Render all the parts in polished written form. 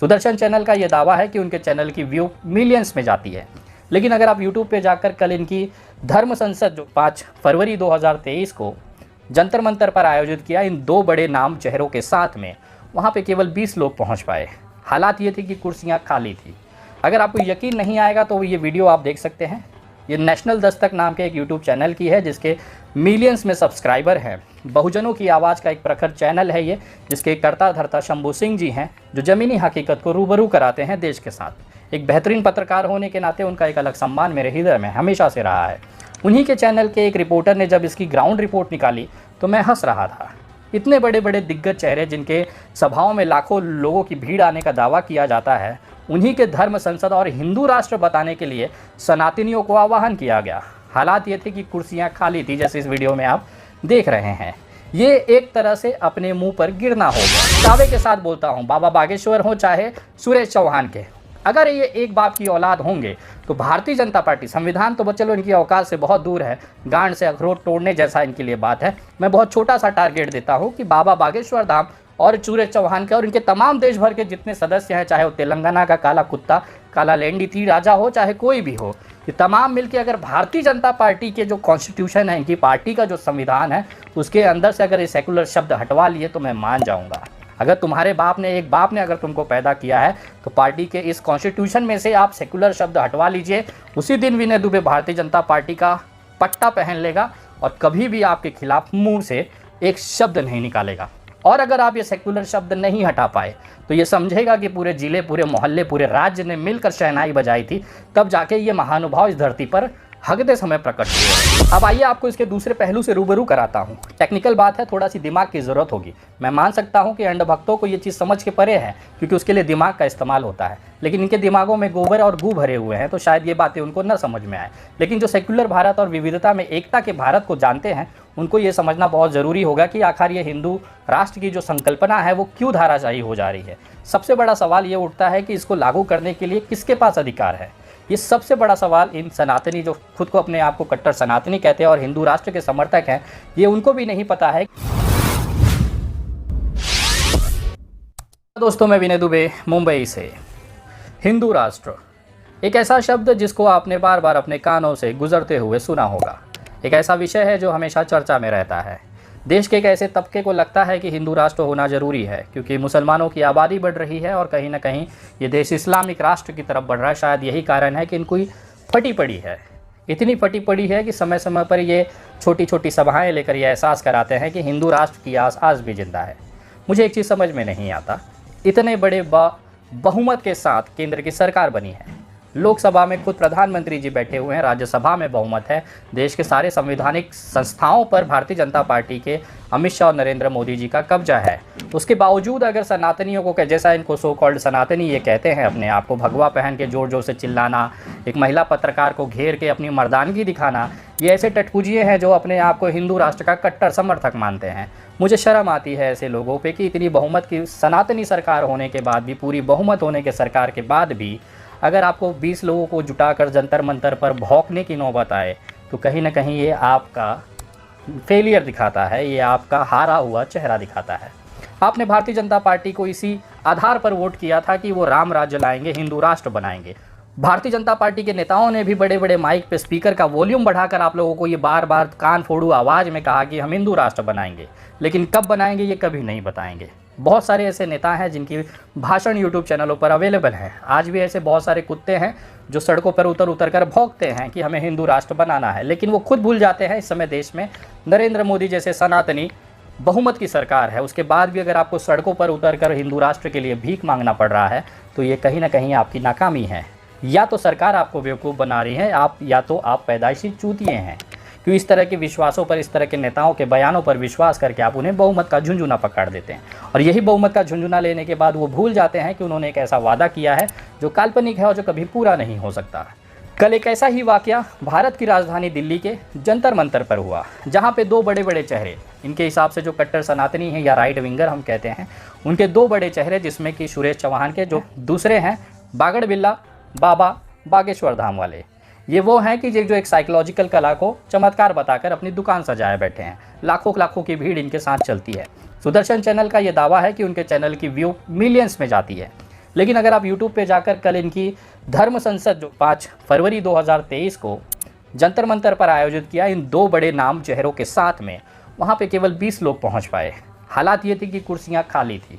Sudarshan channel का ये दावा है कि उनके चैनल की व्यू मिलियंस में जाती है। लेकिन अगर आप यूट्यूब पे जाकर कल इनकी धर्म संसद जो 5 फरवरी 2023 को जंतर मंतर पर आयोजित किया इन 2 बड़े नाम चेहरों के साथ में, वहाँ पे केवल 20 लोग पहुँच पाए। हालात ये थे कि कुर्सियाँ खाली थी। अगर आपको यकीन नहीं आएगा तो ये वीडियो आप देख सकते हैं। ये नेशनल दस्तक नाम के एक यूट्यूब चैनल की है जिसके मिलियंस में सब्सक्राइबर हैं। बहुजनों की आवाज़ का एक प्रखर चैनल है ये, जिसके कर्ता धर्ता शंभू सिंह जी हैं, जो ज़मीनी हकीकत को रूबरू कराते हैं देश के साथ। एक बेहतरीन पत्रकार होने के नाते उनका एक अलग सम्मान मेरे हृदय में हमेशा से रहा है। उन्हीं के चैनल के एक रिपोर्टर ने जब इसकी ग्राउंड रिपोर्ट निकाली तो मैं हंस रहा था। इतने बड़े बड़े दिग्गज चेहरे जिनके सभाओं में लाखों लोगों की भीड़ आने का दावा किया जाता है, उन्हीं के धर्म संसद और हिंदू राष्ट्र बताने के लिए सनातनियों को आह्वान किया गया। हालात ये थे कि कुर्सियां खाली थी, जैसे इस वीडियो में आप देख रहे हैं। ये एक तरह से अपने मुंह पर गिरना हो गया। दावे के साथ बोलता हूं, बाबा बागेश्वर हो चाहे सुरेश चौहान के, अगर ये एक बाप की औलाद होंगे तो भारतीय जनता पार्टी, संविधान तो चलो इनकी औकात से बहुत दूर है, गांड से अखरोट तोड़ने जैसा इनके लिए बात है। मैं बहुत छोटा सा टारगेट देता हूं कि बाबा बागेश्वर धाम और सुरेश चौहान के और इनके तमाम देश भर के जितने सदस्य हैं, चाहे वो तेलंगाना का काला कुत्ता, काला लेंडी तीर राजा हो, चाहे कोई भी हो, ये तमाम मिलके अगर भारतीय जनता पार्टी के जो कॉन्स्टिट्यूशन है, इनकी पार्टी का जो संविधान है, उसके अंदर से अगर ये सेकुलर शब्द हटवा लिए तो मैं मान जाऊंगा। अगर तुम्हारे बाप ने, एक बाप ने अगर तुमको पैदा किया है तो पार्टी के इस कॉन्स्टिट्यूशन में से आप सेकुलर शब्द हटवा लीजिए। उसी दिन विनय दुबे भारतीय जनता पार्टी का पट्टा पहन लेगा और कभी भी आपके खिलाफ मुंह से एक शब्द नहीं निकालेगा। और अगर आप ये सेकुलर शब्द नहीं हटा पाए तो ये समझेगा कि पूरे जिले, पूरे मोहल्ले, पूरे राज्य ने मिलकर शहनाई बजाई थी, तब जाके ये महानुभाव इस धरती पर हगते समय प्रकट हुए। अब आइए आपको इसके दूसरे पहलू से रूबरू कराता हूँ। टेक्निकल बात है, थोड़ा सी दिमाग की ज़रूरत होगी। मैं मान सकता हूँ कि अंध भक्तों को ये चीज़ समझ के परे है, क्योंकि उसके लिए दिमाग का इस्तेमाल होता है। लेकिन इनके दिमागों में गोबर और गू भरे हुए हैं, तो शायद ये बातें उनको न समझ में आए। लेकिन जो सेक्युलर भारत और विविधता में एकता के भारत को जानते हैं, उनको ये समझना बहुत ज़रूरी होगा कि आखिर ये हिंदू राष्ट्र की जो संकल्पना है वो क्यों धाराशाही हो जा रही है। सबसे बड़ा सवाल ये उठता है कि इसको लागू करने के लिए किसके पास अधिकार है। ये सबसे बड़ा सवाल इन सनातनी, जो खुद को अपने आप को कट्टर सनातनी कहते हैं और हिंदू राष्ट्र के समर्थक हैं, ये उनको भी नहीं पता है। दोस्तों, मैं विनय दुबे, मुंबई से। हिंदू राष्ट्र एक ऐसा शब्द जिसको आपने बार बार अपने कानों से गुजरते हुए सुना होगा। एक ऐसा विषय है जो हमेशा चर्चा में रहता है। देश के एक ऐसे तबके को लगता है कि हिंदू राष्ट्र होना ज़रूरी है, क्योंकि मुसलमानों की आबादी बढ़ रही है और कहीं ना कहीं ये देश इस्लामिक राष्ट्र की तरफ बढ़ रहा है। शायद यही कारण है कि इनको फटी पड़ी है, इतनी फटी पड़ी है कि समय समय पर ये छोटी छोटी सभाएं लेकर ये एहसास कराते हैं कि हिंदू राष्ट्र की आस आज भी जिंदा है। मुझे एक चीज़ समझ में नहीं आता, इतने बड़े बहुमत के साथ केंद्र की सरकार बनी है, लोकसभा में खुद प्रधानमंत्री जी बैठे हुए हैं, राज्यसभा में बहुमत है, देश के सारे संवैधानिक संस्थाओं पर भारतीय जनता पार्टी के अमित शाह और नरेंद्र मोदी जी का कब्जा है। उसके बावजूद अगर सनातनियों को, जैसा इनको सो कॉल्ड सनातनी ये कहते हैं अपने आप को, भगवा पहन के जोर जोर से चिल्लाना, एक महिला पत्रकार को घेर के अपनी मर्दानगी दिखाना, ये ऐसे टटपुजिए हैं जो अपने आप को हिंदू राष्ट्र का कट्टर समर्थक मानते हैं। मुझे शर्म आती है ऐसे लोगों पे कि इतनी बहुमत की सनातनी सरकार होने के बाद भी, पूरी बहुमत होने के सरकार के बाद भी, अगर आपको 20 लोगों को जुटाकर जंतर मंतर पर भौंकने की नौबत आए तो कहीं ना कहीं ये आपका फेलियर दिखाता है, ये आपका हारा हुआ चेहरा दिखाता है। आपने भारतीय जनता पार्टी को इसी आधार पर वोट किया था कि वो राम राज्य लाएंगे, हिंदू राष्ट्र बनाएंगे। भारतीय जनता पार्टी के नेताओं ने भी बड़े बड़े माइक पे स्पीकर का वॉल्यूम बढ़ाकर आप लोगों को ये बार बार कान फोड़ू आवाज़ में कहा कि हम हिंदू राष्ट्र बनाएंगे, लेकिन कब बनाएंगे ये कभी नहीं बताएंगे। बहुत सारे ऐसे नेता हैं जिनकी भाषण यूट्यूब चैनलों पर अवेलेबल हैं। आज भी ऐसे बहुत सारे कुत्ते हैं जो सड़कों पर उतर कर भौंकते हैं कि हमें हिंदू राष्ट्र बनाना है, लेकिन वो खुद भूल जाते हैं इस समय देश में नरेंद्र मोदी जैसे सनातनी बहुमत की सरकार है। उसके बाद भी अगर आपको सड़कों पर उतरकर हिंदू राष्ट्र के लिए भीख मांगना पड़ रहा है तो ये कहीं ना कहीं आपकी नाकामी है। या तो सरकार आपको बेवकूफ़ बना रही है, या तो आप पैदाइशी चूतिए हैं। क्यों इस तरह के विश्वासों पर, इस तरह के नेताओं के बयानों पर विश्वास करके आप उन्हें बहुमत का झुंझुना पकड़ देते हैं, और यही बहुमत का झुंझुना लेने के बाद वो भूल जाते हैं कि उन्होंने एक ऐसा वादा किया है जो काल्पनिक है और जो कभी पूरा नहीं हो सकता। कल एक ऐसा ही वाकया भारत की राजधानी दिल्ली के जंतर मंतर पर हुआ, जहाँ पे 2 बड़े बड़े चेहरे, इनके हिसाब से जो कट्टर सनातनी हैं या राइट विंगर हम कहते हैं, उनके 2 बड़े चेहरे, जिसमें कि सुरेश चौहान के जो दूसरे हैं बागड़ बिल्ला बाबा बागेश्वर धाम वाले, ये वो हैं कि जो एक साइकोलॉजिकल कला को चमत्कार बताकर अपनी दुकान सजाए बैठे हैं। लाखों लाखों की भीड़ इनके साथ चलती है। सुदर्शन चैनल का ये दावा है कि उनके चैनल की व्यू मिलियंस में जाती है। लेकिन अगर आप यूट्यूब पे जाकर कल इनकी धर्म संसद जो 5 फरवरी 2023 को जंतर मंतर पर आयोजित किया इन 2 बड़े नाम चेहरों के साथ में, वहाँ पे केवल 20 लोग पहुँच पाए। हालात ये थी कि कुर्सियाँ खाली थी।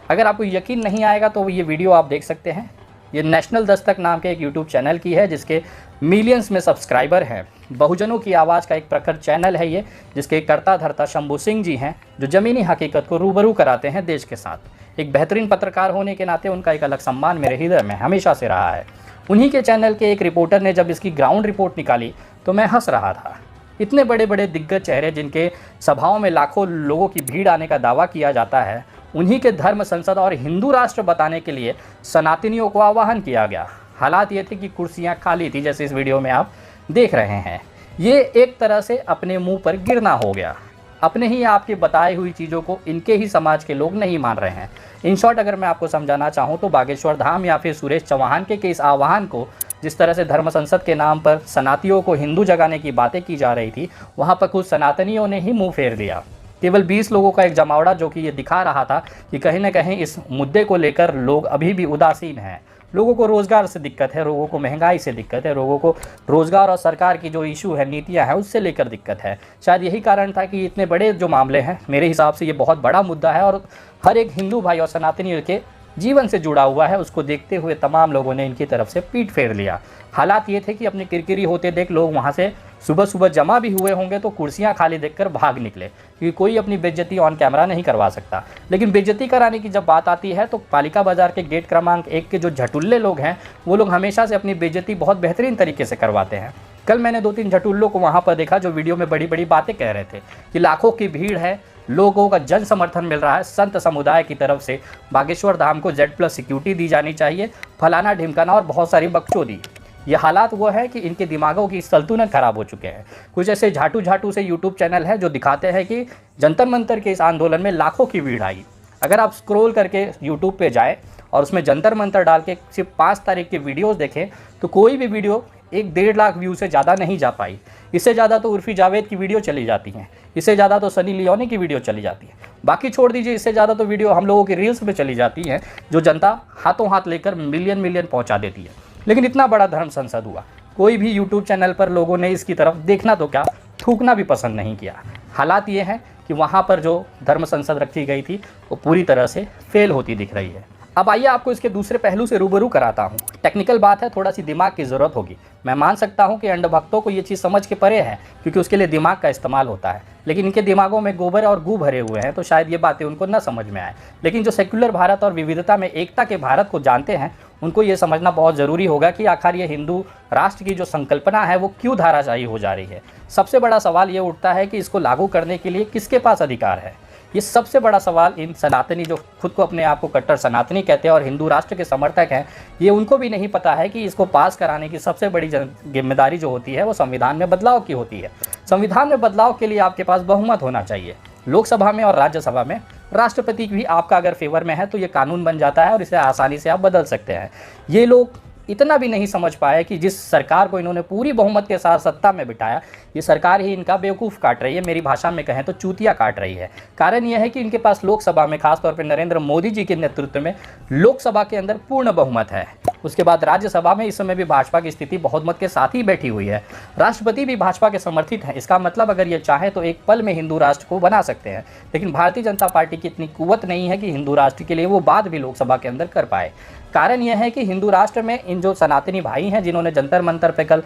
अगर आपको यकीन नहीं आएगा तो ये वीडियो आप देख सकते हैं। ये नेशनल दस्तक नाम के एक यूट्यूब चैनल की है जिसके मिलियंस में सब्सक्राइबर हैं। बहुजनों की आवाज़ का एक प्रखर चैनल है ये, जिसके कर्ता धर्ता शंभू सिंह जी हैं, जो ज़मीनी हकीकत को रूबरू कराते हैं देश के साथ। एक बेहतरीन पत्रकार होने के नाते उनका एक अलग सम्मान मेरे हृदय में हमेशा से रहा है। उन्हीं के चैनल के एक रिपोर्टर ने जब इसकी ग्राउंड रिपोर्ट निकाली तो मैं हंस रहा था। इतने बड़े बड़े दिग्गज चेहरे जिनके सभाओं में लाखों लोगों की भीड़ आने का दावा किया जाता है, उन्हीं के धर्म संसद और हिंदू राष्ट्र बताने के लिए सनातनियों को आह्वान किया गया। हालात ये थे कि कुर्सियां खाली थी, जैसे इस वीडियो में आप देख रहे हैं। ये एक तरह से अपने मुंह पर गिरना हो गया। अपने ही आपके बताई हुई चीज़ों को इनके ही समाज के लोग नहीं मान रहे हैं। इन शॉर्ट अगर मैं आपको समझाना चाहूँ तो बागेश्वर धाम या फिर सुरेश चौहान के इस आह्वान को, जिस तरह से धर्म संसद के नाम पर सनातियों को हिंदू जगाने की बातें की जा रही थी, वहाँ पर कुछ सनातनियों ने ही मुँह फेर दिया। केवल 20 लोगों का एक जमावड़ा जो कि ये दिखा रहा था कि कहीं ना कहीं इस मुद्दे को लेकर लोग अभी भी उदासीन हैं। लोगों को रोज़गार से दिक्कत है, लोगों को महंगाई से दिक्कत है, लोगों को रोज़गार और सरकार की जो इशू है, नीतियां हैं, उससे लेकर दिक्कत है। शायद यही कारण था कि इतने बड़े जो मामले हैं, मेरे हिसाब से ये बहुत बड़ा मुद्दा है और हर एक हिंदू भाई और सनातनी के जीवन से जुड़ा हुआ है। उसको देखते हुए तमाम लोगों ने इनकी तरफ से पीठ फेर लिया। हालात ये थे कि अपनी किरकिरी होते देख लोग वहाँ से सुबह सुबह जमा भी हुए होंगे तो कुर्सियां खाली देखकर भाग निकले, क्योंकि कोई अपनी बेइज्जती ऑन कैमरा नहीं करवा सकता। लेकिन बेइज्जती कराने की जब बात आती है तो पालिका बाजार के गेट क्रमांक 1 के जो झटुल्ले लोग हैं, वो लोग हमेशा से अपनी बेइज्जती बहुत बेहतरीन तरीके से करवाते हैं। कल मैंने 2-3 झटुल्लों को वहाँ पर देखा जो वीडियो में बड़ी बड़ी बातें कह रहे थे कि लाखों की भीड़ है, लोगों का जन समर्थन मिल रहा है संत समुदाय की तरफ से, बागेश्वर धाम को Z+ सिक्योरिटी दी जानी चाहिए, फलाना ढिमकाना और बहुत सारी बकचोदी। ये हालात वो है कि इनके दिमागों की संतुलन खराब हो चुके हैं। कुछ ऐसे झाटू से यूट्यूब चैनल है जो दिखाते हैं कि जंतर मंतर के इस आंदोलन में लाखों की भीड़ आई। अगर आप स्क्रॉल करके यूट्यूब पे जाएं और उसमें जंतर मंतर डाल के सिर्फ 5 तारीख के वीडियोस देखें तो कोई भी वीडियो 1-1.5 लाख व्यू से ज़्यादा नहीं जा पाई। इससे ज़्यादा तो उर्फी जावेद की वीडियो चली जाती हैं, इससे ज़्यादा तो सनी लियोनी की वीडियो चली जाती है। बाकी छोड़ दीजिए, इससे ज़्यादा तो वीडियो हम लोगों की रील्स में चली जाती हैं जो जनता हाथों हाथ लेकर मिलियन पहुँचा देती है। लेकिन इतना बड़ा धर्म संसद हुआ, कोई भी यूट्यूब चैनल पर लोगों ने इसकी तरफ देखना तो क्या, थूकना भी पसंद नहीं किया। हालात ये हैं कि वहाँ पर जो धर्म संसद रखी गई थी वो पूरी तरह से फेल होती दिख रही है। अब आइए आपको इसके दूसरे पहलू से रूबरू कराता हूँ। टेक्निकल बात है, थोड़ा सी दिमाग की ज़रूरत होगी। मैं मान सकता हूँ कि अंधभक्तों को ये चीज़ समझ के परे है, क्योंकि उसके लिए दिमाग का इस्तेमाल होता है। लेकिन इनके दिमागों में गोबर और गू भरे हुए हैं, तो शायद ये बातें उनको न समझ में आए। लेकिन जो सेक्युलर भारत और विविधता में एकता के भारत को जानते हैं, उनको ये समझना बहुत ज़रूरी होगा कि आखिर ये हिंदू राष्ट्र की जो संकल्पना है वो क्यों धाराशायी हो जा रही है। सबसे बड़ा सवाल ये उठता है कि इसको लागू करने के लिए किसके पास अधिकार है। ये सबसे बड़ा सवाल इन सनातनी जो खुद को अपने आप को कट्टर सनातनी कहते हैं और हिंदू राष्ट्र के समर्थक हैं, ये उनको भी नहीं पता है कि इसको पास कराने की सबसे बड़ी जिम्मेदारी जो होती है वो संविधान में बदलाव की होती है। संविधान में बदलाव के लिए आपके पास बहुमत होना चाहिए। लोकसभा में और राज्यसभा में राष्ट्रपति भी आपका अगर फेवर में है तो ये कानून बन जाता है और इसे आसानी से आप बदल सकते हैं। ये लोग इतना भी नहीं समझ पाए कि जिस सरकार को इन्होंने पूरी बहुमत के साथ सत्ता में बिठाया, ये सरकार ही इनका बेवकूफ़ काट रही है। मेरी भाषा में कहें तो चूतिया काट रही है। कारण यह है कि इनके पास लोकसभा में, खासतौर पर नरेंद्र मोदी जी के नेतृत्व में, लोकसभा के अंदर पूर्ण बहुमत है। उसके बाद राज्यसभा में इस समय भी भाजपा की स्थिति बहुमत के साथ ही बैठी हुई है। राष्ट्रपति भी भाजपा के समर्थित हैं। इसका मतलब अगर ये चाहे तो एक पल में हिंदू राष्ट्र को बना सकते हैं। लेकिन भारतीय जनता पार्टी की इतनी कुव्वत नहीं है कि हिंदू राष्ट्र के लिए वो बात भी लोकसभा के अंदर कर पाए। कारण यह है कि हिंदू राष्ट्र में इन जो सनातनी भाई हैं जिन्होंने जंतर मंतर पे कल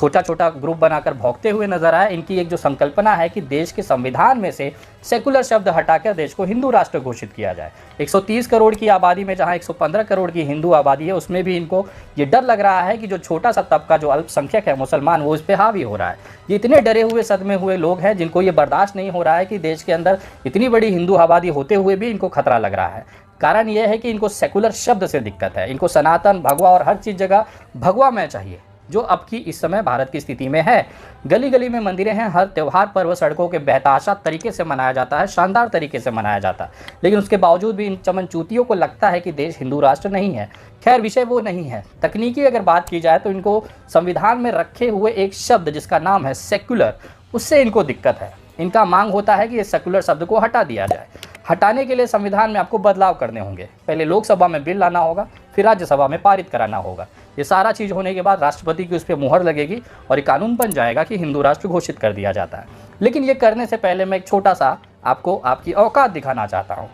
छोटा ग्रुप बनाकर भौंकते हुए नजर आए, इनकी एक जो संकल्पना है कि देश के संविधान में से सेकुलर शब्द हटाकर देश को हिंदू राष्ट्र घोषित किया जाए। 130 करोड़ की आबादी में जहां 115 करोड़ की हिंदू आबादी है, उसमें भी इनको ये डर लग रहा है कि जो छोटा सा तबका जो अल्पसंख्यक है मुसलमान, वो इस पर हावी हो रहा है। ये इतने डरे हुए सदमे हुए लोग हैं जिनको ये बर्दाश्त नहीं हो रहा है कि देश के अंदर इतनी बड़ी हिंदू आबादी होते हुए भी इनको खतरा लग रहा है। कारण यह है कि इनको सेकुलर शब्द से दिक्कत है। इनको सनातन, भगवा और हर चीज़ जगह भगवा में चाहिए, जो अब की इस समय भारत की स्थिति में है। गली गली में मंदिरें हैं, हर त्यौहार पर्व सड़कों के बेहताशा तरीके से मनाया जाता है, शानदार तरीके से मनाया जाता है। लेकिन उसके बावजूद भी इन चमनचूतियों को लगता है कि देश हिंदू राष्ट्र नहीं है। खैर, विषय वो नहीं है। तकनीकी अगर बात की जाए तो इनको संविधान में रखे हुए एक शब्द जिसका नाम है सेक्युलर, उससे इनको दिक्कत है। इनका मांग होता है कि इस सेकुलर शब्द को हटा दिया जाए। हटाने के लिए संविधान में आपको बदलाव करने होंगे। पहले लोकसभा में बिल लाना होगा, फिर राज्यसभा में पारित कराना होगा। ये सारा चीज़ होने के बाद राष्ट्रपति की उस पर मुहर लगेगी और ये कानून बन जाएगा कि हिंदू राष्ट्र घोषित कर दिया जाता है। लेकिन ये करने से पहले मैं एक छोटा सा आपको आपकी औकात दिखाना चाहता हूँ।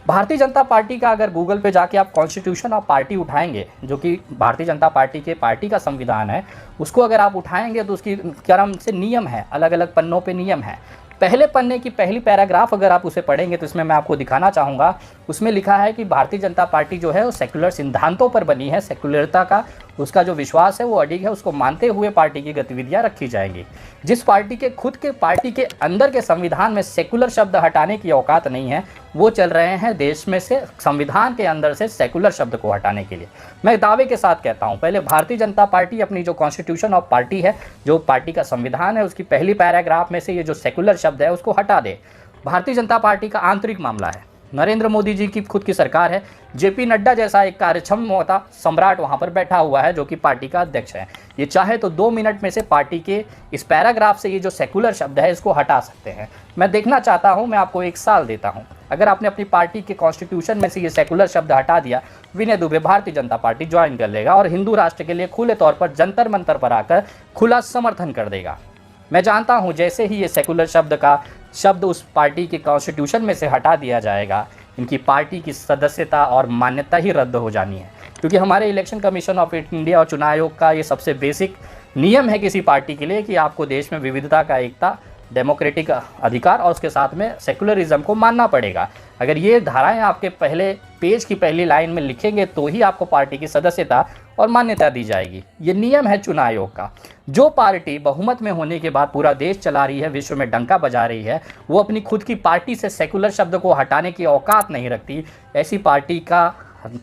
भारतीय जनता पार्टी का अगर गूगल पे जाके आप कॉन्स्टिट्यूशन ऑफ पार्टी उठाएंगे, जो कि भारतीय जनता पार्टी के पार्टी का संविधान है, उसको अगर आप उठाएंगे तो उसकी क्रम से नियम है, अलग अलग पन्नों पे नियम है। पहले पन्ने की पहली पैराग्राफ अगर आप उसे पढ़ेंगे तो इसमें मैं आपको दिखाना चाहूँगा, उसमें लिखा है कि भारतीय जनता पार्टी जो है वो सेकुलर सिद्धांतों पर बनी है। सेकुलरता का उसका जो विश्वास है वो अडिग है, उसको मानते हुए पार्टी की गतिविधियां रखी जाएंगी। जिस पार्टी के खुद के पार्टी के अंदर के संविधान में सेकुलर शब्द हटाने की औकात नहीं है, वो चल रहे हैं देश में से संविधान के अंदर से सेकुलर शब्द को हटाने के लिए। मैं दावे के साथ कहता हूं, पहले भारतीय जनता पार्टी अपनी जो कॉन्स्टिट्यूशन ऑफ पार्टी है, जो पार्टी का संविधान है, उसकी पहली पैराग्राफ में से ये जो सेकुलर शब्द है उसको हटा दे। भारतीय जनता पार्टी का आंतरिक मामला है। नरेंद्र मोदी जी की खुद की सरकार है। जेपी नड्डा जैसा एक कार्यक्षम सम्राट वहां पर बैठा हुआ है, जो कि पार्टी का अध्यक्ष है। ये चाहे तो 2 मिनट में से पार्टी के इस पैराग्राफ से ये जो सेकुलर शब्द है इसको हटा सकते हैं। मैं देखना चाहता हूं, मैं आपको 1 साल देता हूं। अगर आपने अपनी पार्टी के कॉन्स्टिट्यूशन में से ये सेकुलर शब्द हटा दिया, विनय दुबे भारतीय जनता पार्टी ज्वाइन कर लेगा और हिंदू राष्ट्र के लिए खुले तौर पर जंतर मंतर पर आकर खुला समर्थन कर देगा। मैं जानता हूं जैसे ही ये सेकुलर शब्द का शब्द उस पार्टी के कॉन्स्टिट्यूशन में से हटा दिया जाएगा, इनकी पार्टी की सदस्यता और मान्यता ही रद्द हो जानी है। क्योंकि हमारे इलेक्शन कमीशन ऑफ इंडिया और चुनाव आयोग का ये सबसे बेसिक नियम है किसी पार्टी के लिए कि आपको देश में विविधता का एकता, डेमोक्रेटिक अधिकार और उसके साथ में सेकुलरिज्म को मानना पड़ेगा। अगर ये धाराएं आपके पहले पेज की पहली लाइन में लिखेंगे तो ही आपको पार्टी की सदस्यता और मान्यता दी जाएगी। ये नियम है चुनाव आयोग का। जो पार्टी बहुमत में होने के बाद पूरा देश चला रही है, विश्व में डंका बजा रही है, वो अपनी खुद की पार्टी से सेकुलर शब्द को हटाने की औकात नहीं रखती। ऐसी पार्टी का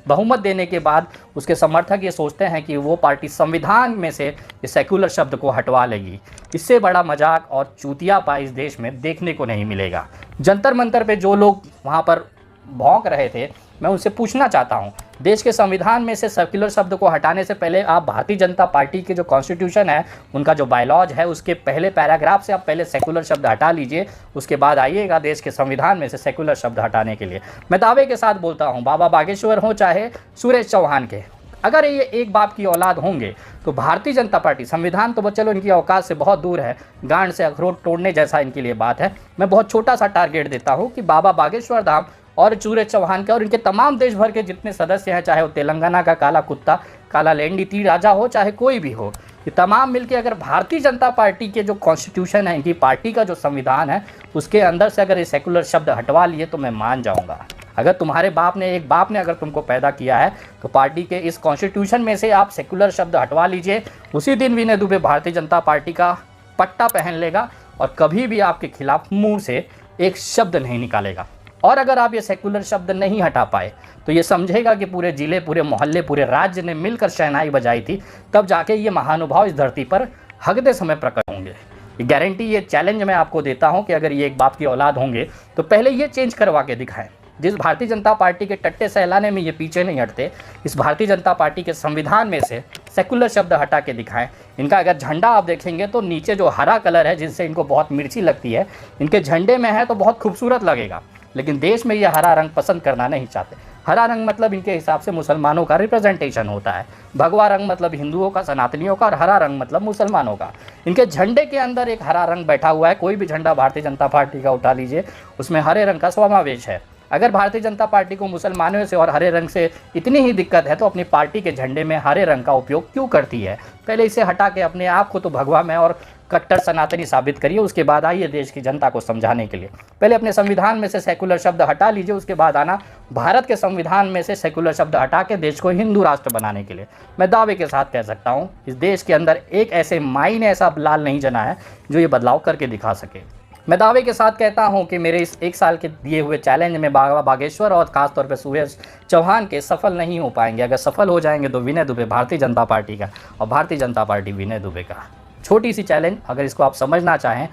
बहुमत देने के बाद उसके समर्थक ये सोचते हैं कि वो पार्टी संविधान में से इस सेकुलर शब्द को हटवा लेगी। इससे बड़ा मजाक और चूतियापा इस देश में देखने को नहीं मिलेगा। जंतर मंतर पे जो लोग वहाँ पर भौंक रहे थे, मैं उनसे पूछना चाहता हूँ, देश के संविधान में से सेकुलर शब्द को हटाने से पहले आप भारतीय जनता पार्टी के जो कॉन्स्टिट्यूशन है, उनका जो बायलॉज है, उसके पहले पैराग्राफ से आप पहले सेकुलर शब्द हटा लीजिए, उसके बाद आइएगा देश के संविधान में से सेकुलर शब्द हटाने के लिए। मैं दावे के साथ बोलता हूँ, बाबा बागेश्वर हो चाहे सुरेश चौहान के, अगर ये एक बाप की औलाद होंगे तो भारतीय जनता पार्टी, संविधान तो चलो इनकी औकात से बहुत दूर है, गांड से अखरोट तोड़ने जैसा इनके लिए बात है। मैं बहुत छोटा सा टारगेट देता हूँ कि बाबा बागेश्वर धाम और सूरज चौहान के और इनके तमाम देश भर के जितने सदस्य हैं, चाहे वो तेलंगाना का काला कुत्ता, काला लेंडी तीर राजा हो, चाहे कोई भी हो, ये तमाम मिलके अगर भारतीय जनता पार्टी के जो कॉन्स्टिट्यूशन है, इनकी पार्टी का जो संविधान है, उसके अंदर से अगर ये सेकुलर शब्द हटवा लिए तो मैं मान जाऊंगा। अगर तुम्हारे बाप ने, एक बाप ने अगर तुमको पैदा किया है तो पार्टी के इस कॉन्स्टिट्यूशन में से आप सेकुलर शब्द हटवा लीजिए। उसी दिन विनय दुबे भारतीय जनता पार्टी का पट्टा पहन लेगा और कभी भी आपके खिलाफ मुंह से एक शब्द नहीं निकालेगा। और अगर आप ये सेकुलर शब्द नहीं हटा पाए तो ये समझेगा कि पूरे ज़िले, पूरे मोहल्ले, पूरे राज्य ने मिलकर शहनाई बजाई थी, तब जाके ये महानुभाव इस धरती पर हगते समय प्रकट होंगे। ये गारंटी, ये चैलेंज मैं आपको देता हूँ कि अगर ये एक बाप की औलाद होंगे तो पहले ये चेंज करवा के दिखाएं। जिस भारतीय जनता पार्टी के टट्टे सहलाने में ये पीछे नहीं हटते, इस भारतीय जनता पार्टी के संविधान में से सेकुलर शब्द हटा के दिखाएं। इनका अगर झंडा आप देखेंगे तो नीचे जो हरा कलर है, जिससे इनको बहुत मिर्ची लगती है, इनके झंडे में है तो बहुत खूबसूरत लगेगा, लेकिन देश में ये हरा रंग पसंद करना नहीं चाहते। हरा रंग मतलब इनके हिसाब से मुसलमानों का रिप्रेजेंटेशन होता है, भगवा रंग मतलब हिंदुओं का, सनातनियों का, और हरा रंग मतलब मुसलमानों का। इनके झंडे के अंदर एक हरा रंग बैठा हुआ है। कोई भी झंडा भारतीय जनता पार्टी का उठा लीजिए, उसमें हरे रंग का समावेश है। अगर भारतीय जनता पार्टी को मुसलमानों से और हरे रंग से इतनी ही दिक्कत है तो अपनी पार्टी के झंडे में हरे रंग का उपयोग क्यों करती है? पहले इसे हटा के अपने आप को तो भगवा में और कट्टर सनातनी साबित करिए, उसके बाद आइए देश की जनता को समझाने के लिए। पहले अपने संविधान में से सेकुलर शब्द हटा लीजिए, उसके बाद आना भारत के संविधान में से सेकुलर शब्द हटा के देश को हिंदू राष्ट्र बनाने के लिए। मैं दावे के साथ कह सकता हूँ, इस देश के अंदर एक ऐसे माई ने ऐसा लाल नहीं जना है जो ये बदलाव करके दिखा सके। मैं दावे के साथ कहता हूं कि मेरे इस 1 साल के दिए हुए चैलेंज में बाबा बागेश्वर और खासतौर पर सुरेश चौहान के सफल नहीं हो पाएंगे। अगर सफल हो जाएंगे तो विनय दुबे भारतीय जनता पार्टी का और भारतीय जनता पार्टी विनय दुबे का। छोटी सी चैलेंज, अगर इसको आप समझना चाहें,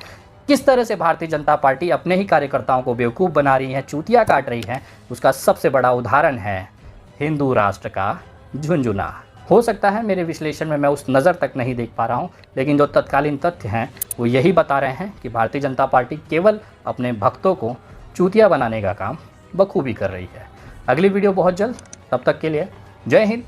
किस तरह से भारतीय जनता पार्टी अपने ही कार्यकर्ताओं को बेवकूफ़ बना रही है, चूतिया काट रही है, उसका सबसे बड़ा उदाहरण है हिंदू राष्ट्र का झुंझुना। हो सकता है मेरे विश्लेषण में मैं उस नज़र तक नहीं देख पा रहा हूँ, लेकिन जो तत्कालीन तथ्य हैं वो यही बता रहे हैं कि भारतीय जनता पार्टी केवल अपने भक्तों को चूतिया बनाने का काम बखूबी कर रही है। अगली वीडियो बहुत जल्द, तब तक के लिए जय हिंद,